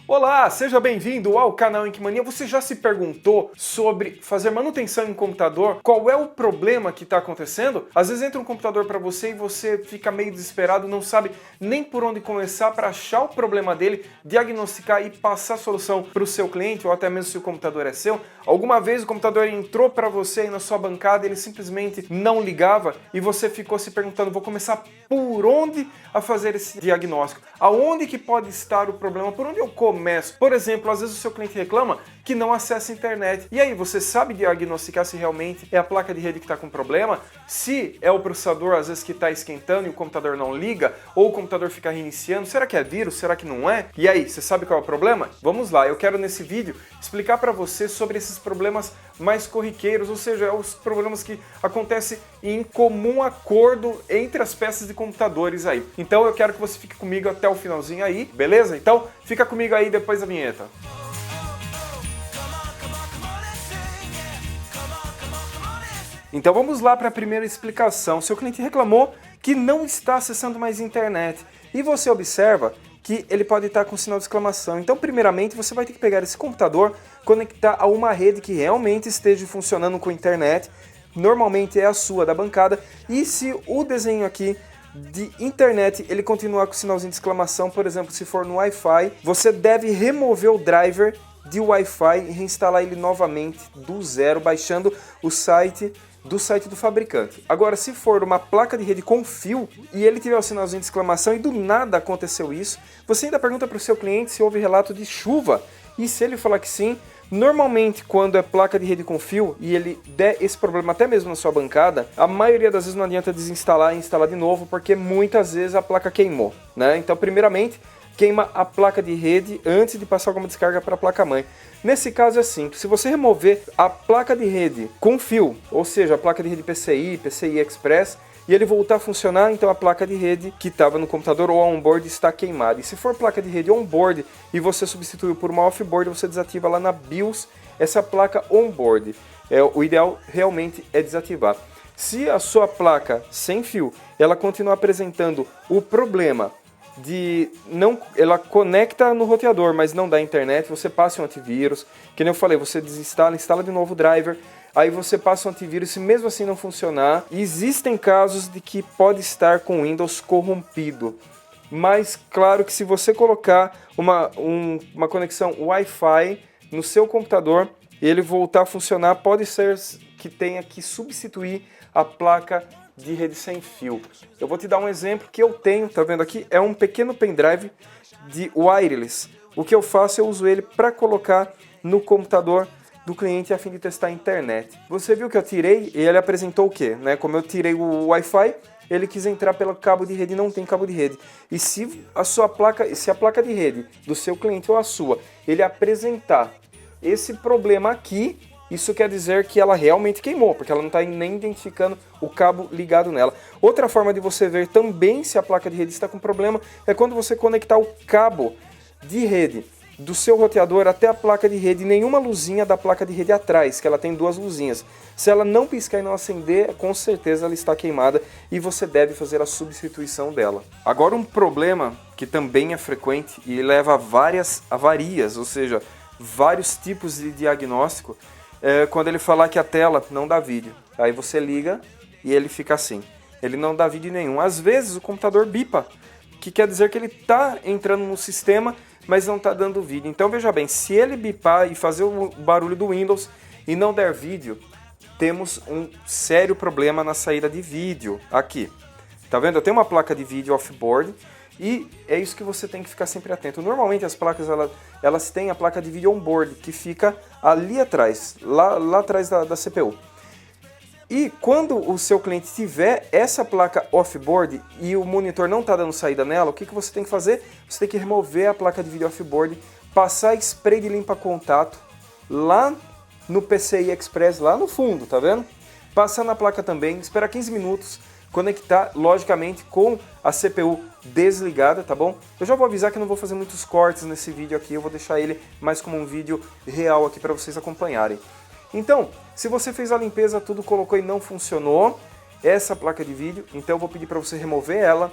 Olá, seja bem-vindo ao canal Enkmania. Você já se perguntou sobre fazer manutenção em computador? Qual é o problema que está acontecendo? Às vezes entra um computador para você e você fica meio desesperado, não sabe nem por onde começar para achar o problema dele, diagnosticar e passar a solução para o seu cliente, ou até mesmo se o computador é seu. Alguma vez o computador entrou para você aí na sua bancada, ele simplesmente não ligava e você ficou se perguntando, vou começar por onde a fazer esse diagnóstico? Aonde que pode estar o problema? Por onde eu começo? Por exemplo, às vezes o seu cliente reclama que não acessa a internet. E aí, você sabe diagnosticar se realmente é a placa de rede que está com problema? Se é o processador, às vezes, que está esquentando e o computador não liga? Ou o computador fica reiniciando? Será que é vírus? Será que não é? E aí, você sabe qual é o problema? Vamos lá, eu quero nesse vídeo explicar para você sobre esses problemas mais corriqueiros, ou seja, os problemas que acontecem em comum acordo entre as peças de computadores aí. Então eu quero que você fique comigo até o finalzinho aí, beleza? Então fica comigo aí depois da vinheta. Então vamos lá para a primeira explicação. Seu cliente reclamou que não está acessando mais a internet e você observa que ele pode estar com sinal de exclamação. Então, primeiramente, você vai ter que pegar esse computador, conectar a uma rede que realmente esteja funcionando com a internet, normalmente é a sua, da bancada, e se o desenho aqui de internet ele continuar com sinalzinho de exclamação, por exemplo, se for no Wi-Fi, você deve remover o driver de Wi-Fi e reinstalar ele novamente do zero, baixando o site do fabricante. Agora, se for uma placa de rede com fio e ele tiver o sinalzinho de exclamação e do nada aconteceu isso, você ainda pergunta para o seu cliente se houve relato de chuva, e se ele falar que sim, normalmente quando é placa de rede com fio e ele der esse problema até mesmo na sua bancada, a maioria das vezes não adianta desinstalar e instalar de novo, porque muitas vezes a placa queimou, né? Então, primeiramente, queima a placa de rede antes de passar alguma descarga para a placa-mãe. Nesse caso é simples, se você remover a placa de rede com fio, ou seja, a placa de rede PCI, PCI Express, e ele voltar a funcionar, então a placa de rede que estava no computador ou on-board está queimada. E se for placa de rede on-board e você substituiu por uma off-board, você desativa lá na BIOS essa placa on-board. O ideal realmente é desativar. Se a sua placa sem fio, ela continua apresentando o problema de ela conecta no roteador, mas não dá internet, você passa um antivírus, que nem eu falei, você desinstala, instala de novo o driver, aí você passa um antivírus, se mesmo assim não funcionar, existem casos de que pode estar com o Windows corrompido, mas claro que se você colocar uma conexão Wi-Fi no seu computador e ele voltar a funcionar, pode ser que tenha que substituir a placa de rede sem fio. Eu vou te dar um exemplo que eu tenho, tá vendo aqui? É um pequeno pendrive de wireless. O que eu faço, eu uso ele para colocar no computador do cliente a fim de testar a internet. Você viu que eu tirei e ele apresentou o quê? Né? Como eu tirei o Wi-Fi, ele quis entrar pelo cabo de rede e não tem cabo de rede. E se a placa de rede do seu cliente ou a sua, ele apresentar esse problema aqui, isso quer dizer que ela realmente queimou, porque ela não está nem identificando o cabo ligado nela. Outra forma de você ver também se a placa de rede está com problema é quando você conectar o cabo de rede do seu roteador até a placa de rede e nenhuma luzinha da placa de rede atrás, que ela tem duas luzinhas. Se ela não piscar e não acender, com certeza ela está queimada e você deve fazer a substituição dela. Agora, um problema que também é frequente e leva a várias avarias, ou seja, vários tipos de diagnóstico, quando ele falar que a tela não dá vídeo. Aí você liga e ele fica assim. Ele não dá vídeo nenhum. Às vezes o computador bipa, que quer dizer que ele está entrando no sistema, mas não está dando vídeo. Então veja bem, se ele bipar e fazer o barulho do Windows e não der vídeo, temos um sério problema na saída de vídeo aqui. Tá vendo? Eu tenho uma placa de vídeo off-board e é isso que você tem que ficar sempre atento. Normalmente as placas elas têm a placa de vídeo on-board, que fica ali atrás, lá atrás da CPU. E quando o seu cliente tiver essa placa off-board e o monitor não está dando saída nela, o que você tem que fazer? Você tem que remover a placa de vídeo off-board, passar spray de limpa-contato lá no PCI Express, lá no fundo, tá vendo? Passar na placa também, esperar 15 minutos, conectar, logicamente, com a CPU desligada, tá bom? Eu já vou avisar que eu não vou fazer muitos cortes nesse vídeo aqui, eu vou deixar ele mais como um vídeo real aqui para vocês acompanharem. Então, se você fez a limpeza, tudo colocou e não funcionou, essa placa de vídeo, então eu vou pedir para você remover ela,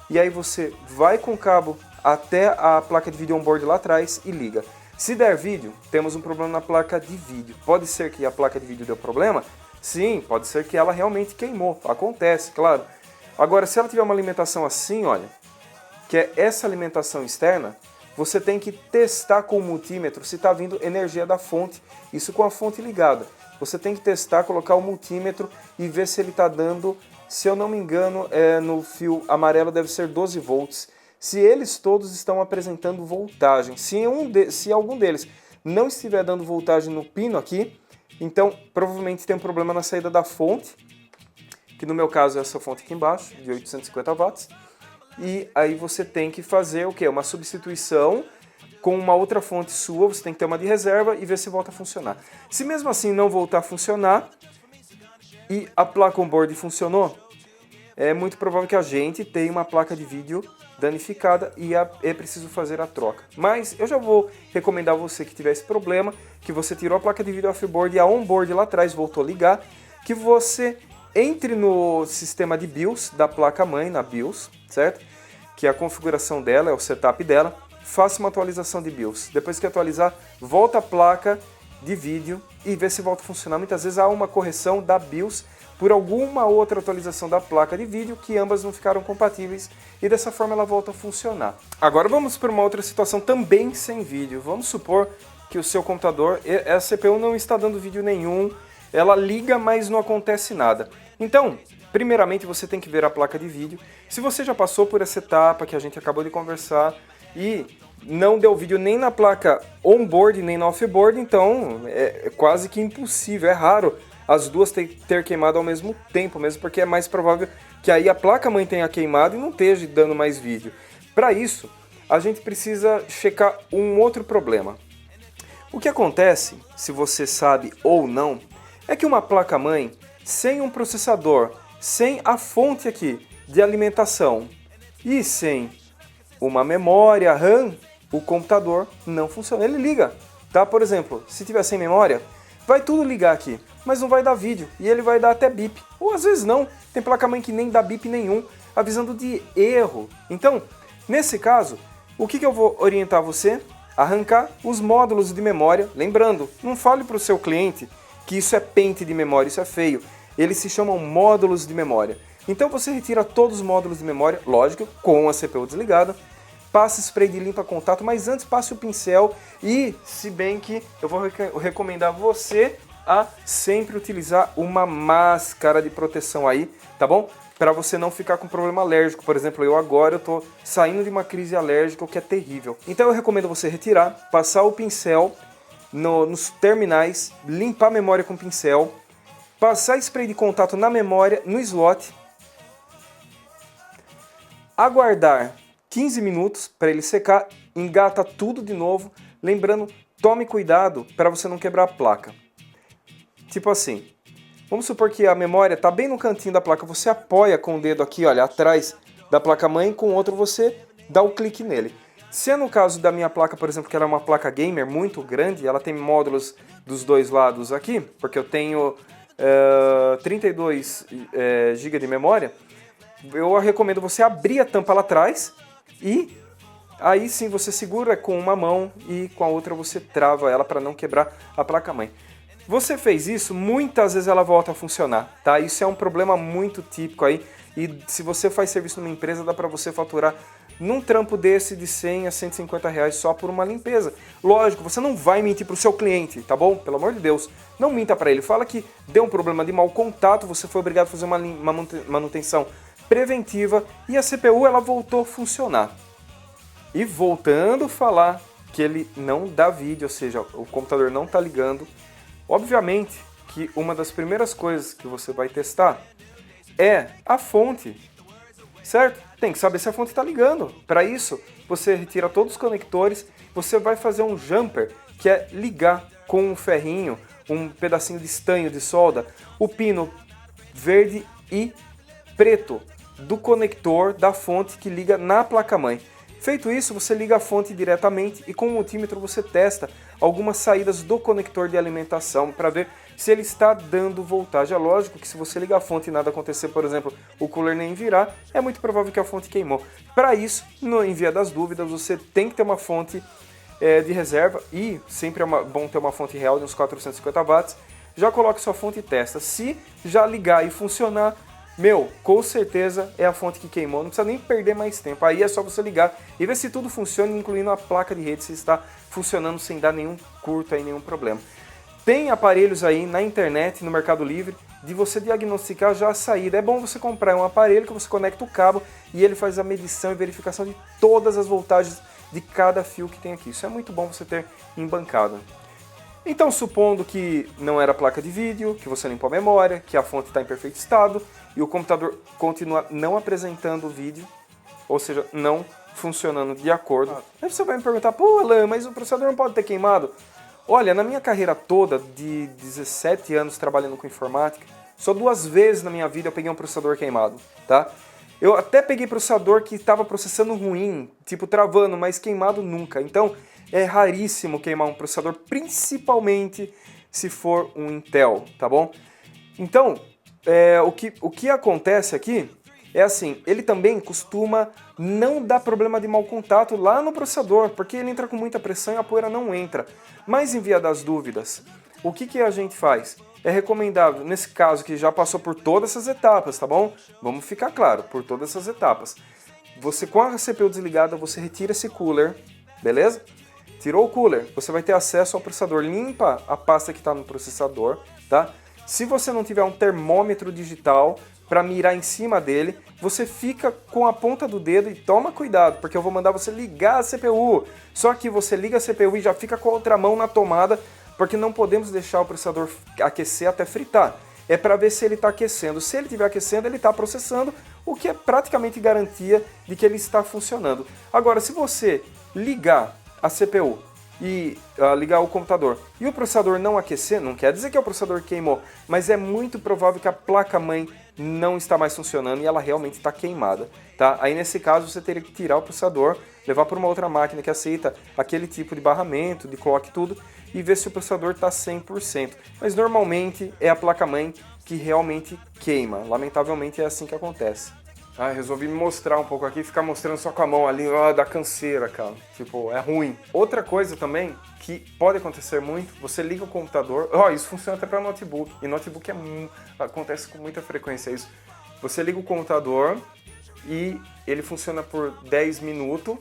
e aí você vai com o cabo até a placa de vídeo onboard lá atrás e liga. Se der vídeo, temos um problema na placa de vídeo. Pode ser que a placa de vídeo deu problema? Sim, pode ser que ela realmente queimou. Acontece, claro. Agora, se ela tiver uma alimentação assim, olha, que é essa alimentação externa, você tem que testar com o multímetro se está vindo energia da fonte, isso com a fonte ligada. Você tem que testar, colocar o multímetro e ver se ele está dando, se eu não me engano, no fio amarelo deve ser 12 volts. Se eles todos estão apresentando voltagem, se algum deles não estiver dando voltagem no pino aqui, então provavelmente tem um problema na saída da fonte, que no meu caso é essa fonte aqui embaixo, de 850 watts. E aí você tem que fazer o quê? Uma substituição com uma outra fonte sua, você tem que ter uma de reserva e ver se volta a funcionar. Se mesmo assim não voltar a funcionar e a placa onboard funcionou, é muito provável que a gente tenha uma placa de vídeo danificada e é preciso fazer a troca. Mas eu já vou recomendar a você que tiver esse problema, que você tirou a placa de vídeo offboard e a onboard lá atrás voltou a ligar, que você entre no sistema de BIOS da placa-mãe, na BIOS, certo? Que é a configuração dela, é o setup dela. Faça uma atualização de BIOS. Depois que atualizar, volta a placa de vídeo e vê se volta a funcionar. Muitas vezes há uma correção da BIOS por alguma outra atualização da placa de vídeo que ambas não ficaram compatíveis e dessa forma ela volta a funcionar. Agora vamos para uma outra situação também sem vídeo. Vamos supor que o seu computador, a CPU não está dando vídeo nenhum, ela liga, mas não acontece nada. Então, primeiramente você tem que ver a placa de vídeo. Se você já passou por essa etapa que a gente acabou de conversar e não deu vídeo nem na placa onboard nem na offboard, então é quase que impossível, é raro as duas ter queimado ao mesmo tempo, mesmo porque é mais provável que aí a placa-mãe tenha queimado e não esteja dando mais vídeo. Para isso, a gente precisa checar um outro problema. O que acontece, se você sabe ou não, é que uma placa-mãe sem um processador, sem a fonte aqui de alimentação e sem uma memória RAM, o computador não funciona. Ele liga, tá? Por exemplo, se tiver sem memória, vai tudo ligar aqui, mas não vai dar vídeo e ele vai dar até bip. Ou às vezes não, tem placa-mãe que nem dá bip nenhum, avisando de erro. Então, nesse caso, o que eu vou orientar você? Arrancar os módulos de memória. Lembrando, não fale para o seu cliente que isso é pente de memória, isso é feio. Eles se chamam módulos de memória. Então você retira todos os módulos de memória, lógico, com a CPU desligada, passa spray de limpa contato, mas antes passe o pincel e, se bem que eu vou recomendar você a sempre utilizar uma máscara de proteção aí, tá bom? Para você não ficar com problema alérgico. Por exemplo, eu agora tô saindo de uma crise alérgica, o que é terrível. Então eu recomendo você retirar, passar o pincel nos terminais, limpar a memória com o pincel, passar spray de contato na memória, no slot, aguardar 15 minutos para ele secar, engata tudo de novo. Lembrando, tome cuidado para você não quebrar a placa. Tipo assim, vamos supor que a memória está bem no cantinho da placa, você apoia com o dedo aqui, olha, atrás da placa-mãe, com o outro você dá o clique nele. Se é no caso da minha placa, por exemplo, que ela é uma placa gamer muito grande, ela tem módulos dos dois lados aqui, porque eu tenho 32 GB de memória, eu recomendo você abrir a tampa lá atrás e aí sim você segura com uma mão e com a outra você trava ela para não quebrar a placa-mãe. Você fez isso, muitas vezes ela volta a funcionar, tá? Isso é um problema muito típico aí e se você faz serviço numa empresa dá para você faturar num trampo desse de 100 a 150 reais só por uma limpeza. Lógico, você não vai mentir para o seu cliente, tá bom? Pelo amor de Deus, não minta para ele. Fala que deu um problema de mau contato, você foi obrigado a fazer uma manutenção preventiva e a CPU ela voltou a funcionar. E voltando a falar que ele não dá vídeo, ou seja, o computador não está ligando, obviamente que uma das primeiras coisas que você vai testar é a fonte, certo? Tem que saber se a fonte está ligando. Para isso, você retira todos os conectores, você vai fazer um jumper, que é ligar com um ferrinho, um pedacinho de estanho de solda, o pino verde e preto do conector da fonte que liga na placa-mãe. Feito isso, você liga a fonte diretamente e com o multímetro você testa algumas saídas do conector de alimentação para ver se ele está dando voltagem. É lógico que se você ligar a fonte e nada acontecer, por exemplo, o cooler nem virar, é muito provável que a fonte queimou. Para isso, em via das dúvidas, você tem que ter uma fonte de reserva e sempre é bom ter uma fonte real de uns 450 watts. Já coloque sua fonte e testa. Se já ligar e funcionar, com certeza é a fonte que queimou, não precisa nem perder mais tempo. Aí é só você ligar e ver se tudo funciona, incluindo a placa de rede, se está funcionando sem dar nenhum curto aí, nenhum problema. Tem aparelhos aí na internet, no Mercado Livre, de você diagnosticar já a saída. É bom você comprar um aparelho que você conecta o cabo e ele faz a medição e verificação de todas as voltagens de cada fio que tem aqui. Isso é muito bom você ter embancado. Então, supondo que não era placa de vídeo, que você limpou a memória, que a fonte está em perfeito estado e o computador continua não apresentando o vídeo, ou seja, não funcionando de acordo. Aí você vai me perguntar, pô, Alan, mas o processador não pode ter queimado? Olha, na minha carreira toda, de 17 anos trabalhando com informática, só 2 vezes na minha vida eu peguei um processador queimado, tá? Eu até peguei processador que estava processando ruim, tipo travando, mas queimado nunca. Então, é raríssimo queimar um processador, principalmente se for um Intel, tá bom? Então, o que acontece aqui é assim, ele também costuma não dar problema de mau contato lá no processador, porque ele entra com muita pressão e a poeira não entra. Mas em via das dúvidas, o que a gente faz? É recomendável, nesse caso que já passou por todas essas etapas, tá bom? Vamos ficar claro, por todas essas etapas. Você, com a CPU desligada, você retira esse cooler, beleza? Tirou o cooler, você vai ter acesso ao processador, limpa a pasta que está no processador, tá? Se você não tiver um termômetro digital para mirar em cima dele, você fica com a ponta do dedo e toma cuidado, porque eu vou mandar você ligar a CPU. Só que você liga a CPU e já fica com a outra mão na tomada, porque não podemos deixar o processador aquecer até fritar. É para ver se ele está aquecendo. Se ele estiver aquecendo, ele está processando, o que é praticamente garantia de que ele está funcionando. Agora, se você ligar a CPU e ligar o computador e o processador não aquecer, não quer dizer que o processador queimou, mas é muito provável que a placa-mãe não está mais funcionando e ela realmente está queimada, tá? Aí nesse caso você teria que tirar o processador, levar para uma outra máquina que aceita aquele tipo de barramento, de clock e tudo, e ver se o processador está 100%. Mas normalmente é a placa-mãe que realmente queima, lamentavelmente é assim que acontece. Resolvi me mostrar um pouco aqui, ficar mostrando só com a mão ali, da canseira, cara. Tipo, é ruim. Outra coisa também, que pode acontecer muito, você liga o computador, isso funciona até para notebook, e notebook acontece com muita frequência isso. Você liga o computador e ele funciona por 10 minutos,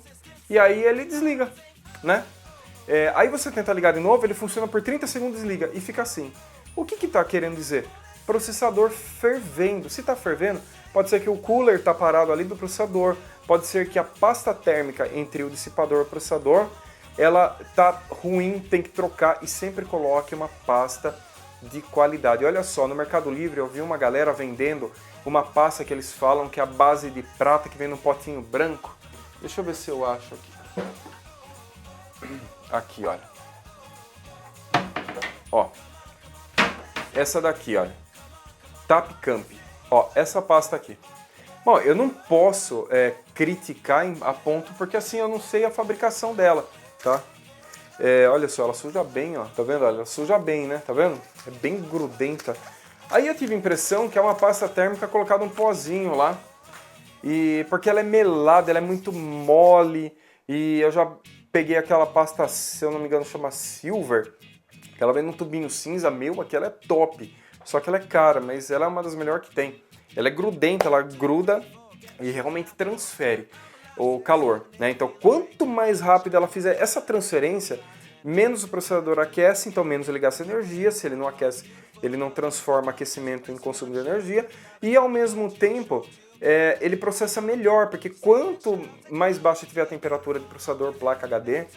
e aí ele desliga, né? Aí você tenta ligar de novo, ele funciona por 30 segundos e desliga, e fica assim. O que está querendo dizer? Processador fervendo. Se está fervendo, pode ser que o cooler está parado ali do processador, pode ser que a pasta térmica entre o dissipador e o processador, ela está ruim, tem que trocar e sempre coloque uma pasta de qualidade. Olha só, no Mercado Livre eu vi uma galera vendendo uma pasta que eles falam que é a base de prata, que vem num potinho branco. Deixa eu ver se eu acho aqui. Aqui, olha. Ó. Essa daqui, olha. Tapcamp. Ó, essa pasta aqui. Bom, eu não posso criticar a ponto, porque assim eu não sei a fabricação dela, tá? Olha só, ela suja bem, ó. Tá vendo? Olha, ela suja bem, né? Tá vendo? É bem grudenta. Aí eu tive a impressão que é uma pasta térmica colocada um pozinho lá. Porque ela é melada, ela é muito mole. E eu já peguei aquela pasta, se eu não me engano, chama Silver. Que ela vem num tubinho cinza, aquela é top. Só que ela é cara, mas ela é uma das melhores que tem. Ela é grudenta, ela gruda e realmente transfere o calor, né? Então, quanto mais rápido ela fizer essa transferência, menos o processador aquece, então menos ele gasta energia. Se ele não aquece, ele não transforma aquecimento em consumo de energia. E, ao mesmo tempo, ele processa melhor, porque quanto mais baixa tiver a temperatura do processador, placa HD,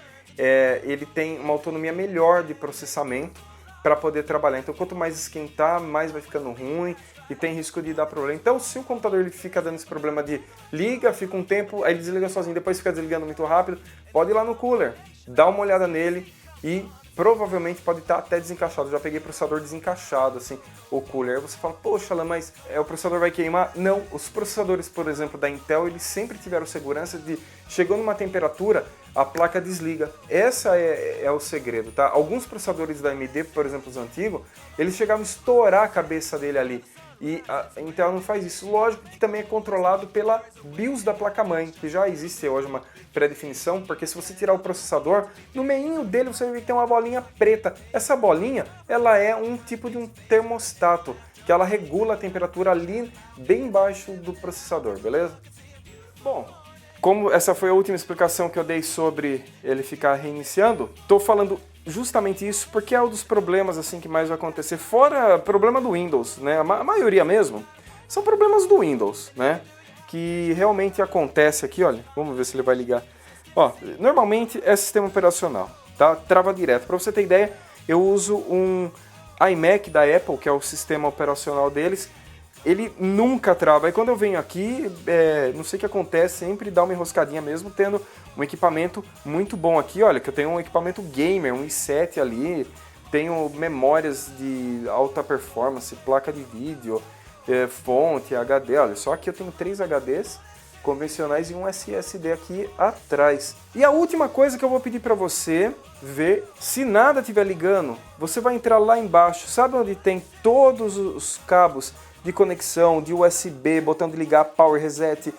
ele tem uma autonomia melhor de processamento para poder trabalhar. Então, quanto mais esquentar, mais vai ficando ruim e tem risco de dar problema. Então, se o computador ele fica dando esse problema de liga, fica um tempo, aí ele desliga sozinho, depois fica desligando muito rápido, pode ir lá no cooler, dá uma olhada nele e provavelmente pode estar até desencaixado. Eu já peguei processador desencaixado, assim, o cooler. Aí você fala, poxa, Alan, mas o processador vai queimar? Não, os processadores, por exemplo, da Intel, eles sempre tiveram segurança de, chegando numa temperatura, a placa desliga. Essa é o segredo, tá? Alguns processadores da AMD, por exemplo, os antigos, eles chegavam a estourar a cabeça dele ali. E a Intel não faz isso. Lógico que também é controlado pela BIOS da placa-mãe, que já existe hoje uma pré-definição, porque se você tirar o processador, no meinho dele você vai ter uma bolinha preta. Essa bolinha, ela é um tipo de um termostato, que ela regula a temperatura ali bem embaixo do processador, beleza? Bom, como essa foi a última explicação que eu dei sobre ele ficar reiniciando, estou falando justamente isso porque é um dos problemas assim que mais vai acontecer, fora problema do Windows, né? A maioria mesmo são problemas do Windows, né? Que realmente acontece aqui, olha, vamos ver se ele vai ligar. Ó, normalmente é sistema operacional, tá? Trava direto. Para você ter ideia, eu uso um iMac da Apple, que é o sistema operacional deles, ele nunca trava. E quando eu venho aqui, não sei o que acontece, sempre dá uma enroscadinha mesmo, tendo um equipamento muito bom aqui. Olha, que eu tenho um equipamento gamer, um i7 ali, tenho memórias de alta performance, placa de vídeo, fonte, HD. Olha, só que eu tenho 3 HDs convencionais e um SSD aqui atrás. E a última coisa que eu vou pedir para você ver, se nada estiver ligando, você vai entrar lá embaixo, sabe onde tem todos os cabos de conexão, de USB, botão de ligar, power reset,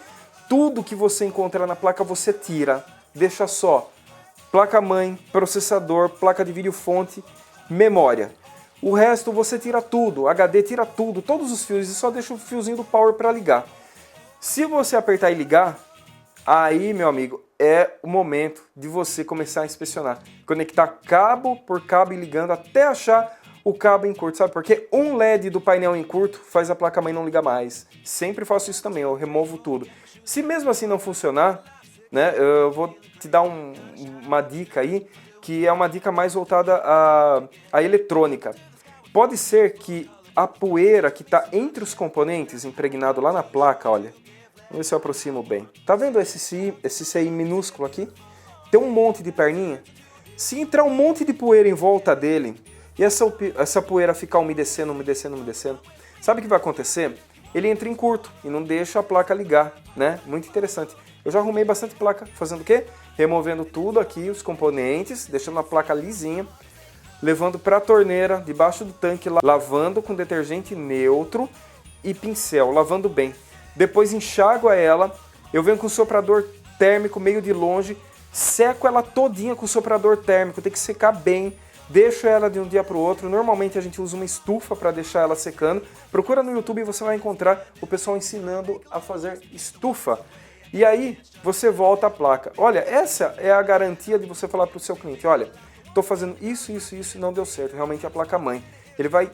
tudo que você encontrar na placa você tira, deixa só placa-mãe, processador, placa de vídeo fonte, memória. O resto você tira tudo, HD tira tudo, todos os fios, e só deixa o fiozinho do power para ligar. Se você apertar e ligar, aí, meu amigo, é o momento de você começar a inspecionar. Conectar cabo por cabo e ligando até achar o cabo em curto, sabe? Porque um LED do painel em curto faz a placa-mãe não ligar mais. Sempre faço isso também, eu removo tudo. Se mesmo assim não funcionar, né, eu vou te dar uma dica aí, que é uma dica mais voltada à eletrônica. Pode ser que a poeira que está entre os componentes, impregnado lá na placa, olha, vamos ver se eu aproximo bem. Tá vendo esse CI minúsculo aqui? Tem um monte de perninha. Se entrar um monte de poeira em volta dele, e essa poeira ficar umedecendo, sabe o que vai acontecer? Ele entra em curto e não deixa a placa ligar, né? Muito interessante. Eu já arrumei bastante placa fazendo o quê? Removendo tudo aqui, os componentes, deixando a placa lisinha, levando para a torneira, debaixo do tanque, lavando com detergente neutro e pincel, lavando bem. Depois enxágua ela, eu venho com o soprador térmico meio de longe, seco ela todinha com o soprador térmico, tem que secar bem. Deixo ela de um dia para o outro. Normalmente a gente usa uma estufa para deixar ela secando. Procura no YouTube e você vai encontrar o pessoal ensinando a fazer estufa. E aí você volta a placa. Olha, essa é a garantia de você falar para o seu cliente, olha, estou fazendo isso e não deu certo. Realmente é a placa-mãe. Ele vai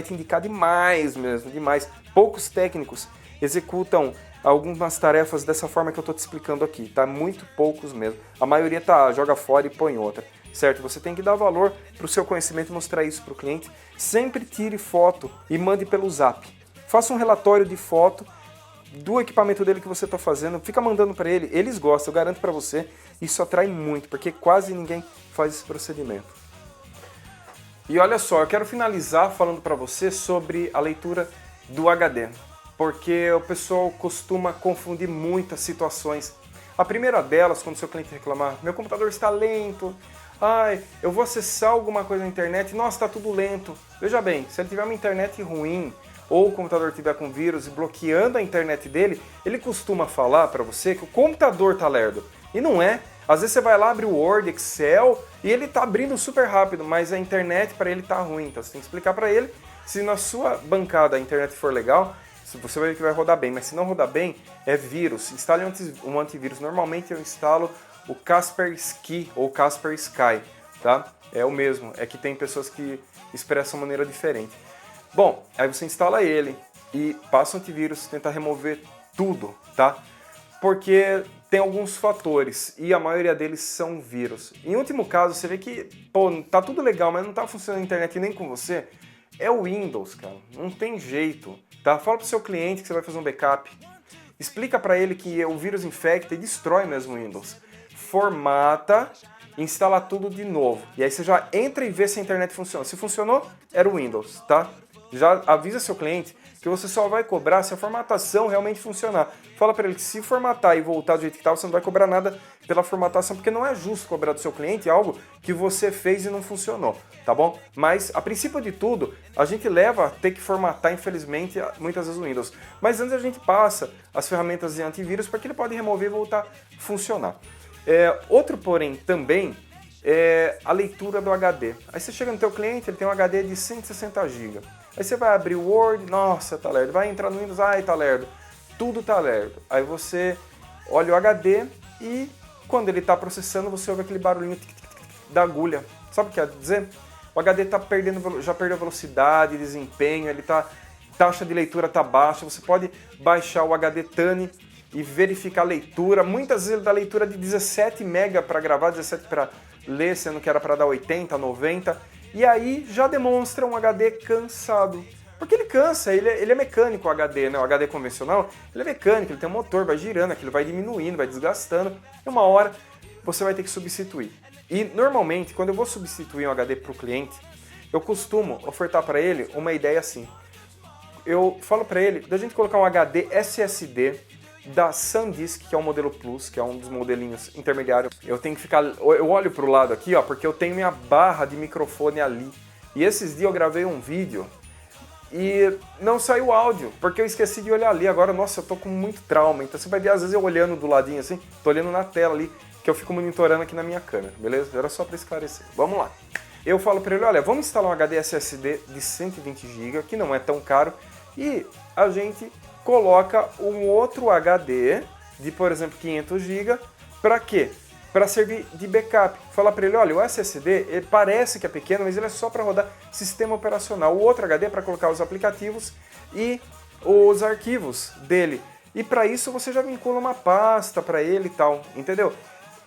te indicar demais mesmo, demais. Poucos técnicos executam algumas tarefas dessa forma que eu estou te explicando aqui, tá? Muito poucos mesmo. A maioria joga fora e põe outra. Certo? Você tem que dar valor para o seu conhecimento e mostrar isso para o cliente. Sempre tire foto e mande pelo Zap. Faça um relatório de foto do equipamento dele que você está fazendo. Fica mandando para ele. Eles gostam, eu garanto para você. Isso atrai muito, porque quase ninguém faz esse procedimento. E olha só, eu quero finalizar falando para você sobre a leitura do HD. Porque o pessoal costuma confundir muitas situações. A primeira delas, quando o seu cliente reclamar, meu computador está lento, ai, eu vou acessar alguma coisa na internet, nossa, está tudo lento. Veja bem, se ele tiver uma internet ruim, ou o computador tiver com vírus e bloqueando a internet dele, ele costuma falar para você que o computador está lerdo. E não é. Às vezes você vai lá, abre o Word, Excel, e ele está abrindo super rápido, mas a internet para ele está ruim. Então você tem que explicar para ele, se na sua bancada a internet for legal, você vai ver que vai rodar bem, mas se não rodar bem, é vírus. Instale um antivírus. Normalmente eu instalo o Kaspersky ou Kaspersky, tá? É o mesmo, é que tem pessoas que expressam de maneira diferente. Bom, aí você instala ele e passa o antivírus, tenta remover tudo, tá? Porque tem alguns fatores e a maioria deles são vírus. Em último caso, você vê que, pô, tá tudo legal, mas não tá funcionando a internet nem com você. É o Windows, cara, não tem jeito, tá? Fala pro seu cliente que você vai fazer um backup. Explica para ele que o vírus infecta e destrói mesmo o Windows. Formata instalar tudo de novo. E aí você já entra e vê se a internet funciona. Se funcionou, era o Windows, tá? Já avisa seu cliente que você só vai cobrar se a formatação realmente funcionar. Fala para ele que se formatar e voltar do jeito que estava, você não vai cobrar nada pela formatação, porque não é justo cobrar do seu cliente algo que você fez e não funcionou, tá bom? Mas, a princípio de tudo, a gente leva a ter que formatar, infelizmente, muitas vezes o Windows. Mas antes a gente passa as ferramentas de antivírus para que ele pode remover e voltar a funcionar. Outro porém também é a leitura do HD. Aí você chega no teu cliente, ele tem um HD de 160 GB. Aí você vai abrir o Word, nossa, tá lerdo. Vai entrar no Windows, ai, tá lerdo. Tudo tá lerdo. Aí você olha o HD e quando ele tá processando, você ouve aquele barulhinho da agulha. Sabe o que quer dizer? O HD tá perdendo, já perdeu velocidade, desempenho, taxa de leitura tá baixa. Você pode baixar o HD Tani e verificar a leitura. Muitas vezes ele dá leitura de 17 MB para gravar, 17 para ler, sendo que era para dar 80, 90. E aí já demonstra um HD cansado. Porque ele cansa, ele é mecânico o HD, né? O HD convencional, ele é mecânico, ele tem um motor, vai girando, aquilo vai diminuindo, vai desgastando. E uma hora você vai ter que substituir. E normalmente, quando eu vou substituir um HD para o cliente, eu costumo ofertar para ele uma ideia assim. Eu falo para ele da gente colocar um HD SSD da SanDisk, que é o modelo Plus, que é um dos modelinhos intermediários. Eu olho pro lado aqui, ó, porque eu tenho minha barra de microfone ali. E esses dias eu gravei um vídeo e não saiu áudio, porque eu esqueci de olhar ali. Agora, nossa, eu tô com muito trauma. Então você vai ver, às vezes, eu olhando do ladinho assim, tô olhando na tela ali, que eu fico monitorando aqui na minha câmera, beleza? Era só para esclarecer. Vamos lá. Eu falo para ele, olha, vamos instalar um HD SSD de 120 GB, que não é tão caro, e a gente coloca um outro HD de, por exemplo, 500 GB, para quê? Para servir de backup. Fala para ele, olha, o SSD, ele parece que é pequeno, mas ele é só para rodar sistema operacional. O outro HD é para colocar os aplicativos e os arquivos dele. E para isso você já vincula uma pasta para ele e tal, entendeu?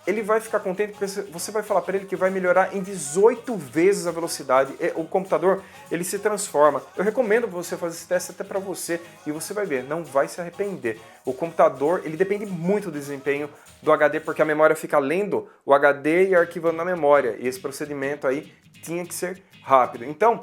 Ele vai ficar contente porque você vai falar para ele que vai melhorar em 18 vezes a velocidade. O computador, ele se transforma. Eu recomendo você fazer esse teste até para você e você vai ver, não vai se arrepender. O computador, ele depende muito do desempenho do HD, porque a memória fica lendo o HD e arquivando na memória. E esse procedimento aí tinha que ser rápido. Então,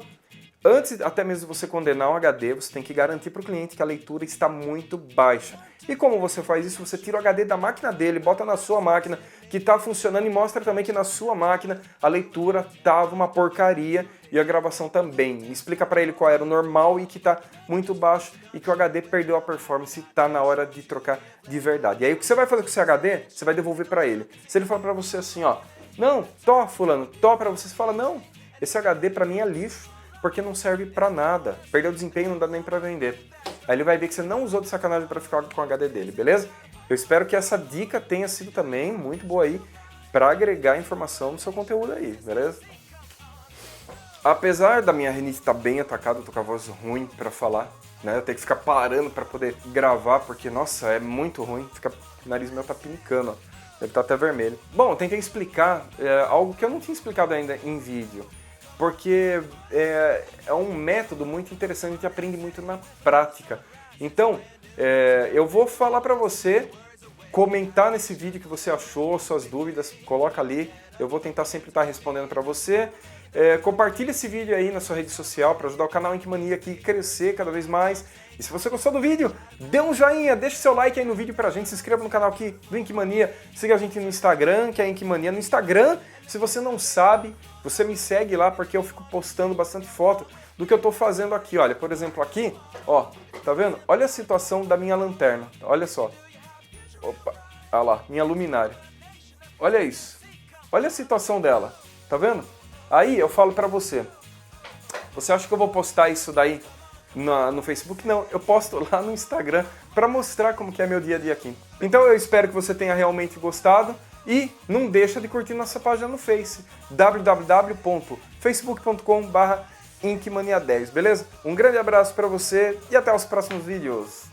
antes até mesmo de você condenar um HD, você tem que garantir para o cliente que a leitura está muito baixa. E como você faz isso? Você tira o HD da máquina dele, bota na sua máquina que está funcionando e mostra também que na sua máquina a leitura estava uma porcaria e a gravação também. Explica para ele qual era o normal e que está muito baixo e que o HD perdeu a performance e está na hora de trocar de verdade. E aí o que você vai fazer com esse HD? Você vai devolver para ele. Se ele falar para você assim, ó, não, fulano, para você, você fala, não, esse HD para mim é lixo, porque não serve pra nada. Perdeu desempenho, não dá nem pra vender. Aí ele vai ver que você não usou de sacanagem pra ficar com o HD dele, beleza? Eu espero que essa dica tenha sido também muito boa aí pra agregar informação no seu conteúdo aí, beleza? Apesar da minha rinite estar bem atacada, eu tô com a voz ruim pra falar, né? Eu tenho que ficar parando pra poder gravar, porque, nossa, é muito ruim. O nariz meu tá pinicando, ó. Deve estar até vermelho. Bom, eu tentei explicar algo que eu não tinha explicado ainda em vídeo. Porque é um método muito interessante, a gente aprende muito na prática. Então, eu vou falar para você, comentar nesse vídeo que você achou, suas dúvidas, coloca ali, eu vou tentar sempre estar respondendo para você. Compartilha esse vídeo aí na sua rede social para ajudar o canal Ink Mania aqui a crescer cada vez mais. E se você gostou do vídeo, dê um joinha, deixa seu like aí no vídeo pra gente, se inscreva no canal aqui do Ink Mania, siga a gente no Instagram, que é Ink Mania. No Instagram, se você não sabe, você me segue lá porque eu fico postando bastante foto do que eu tô fazendo aqui. Olha, por exemplo, aqui, ó, tá vendo? Olha a situação da minha lanterna, olha só. Opa, olha lá, minha luminária. Olha isso, olha a situação dela, tá vendo? Aí eu falo pra você, você acha que eu vou postar isso daí no Facebook? Não, eu posto lá no Instagram para mostrar como que é meu dia a dia aqui. Então eu espero que você tenha realmente gostado e não deixa de curtir nossa página no Face, www.facebook.com/inkmania10, beleza? Um grande abraço para você e até os próximos vídeos.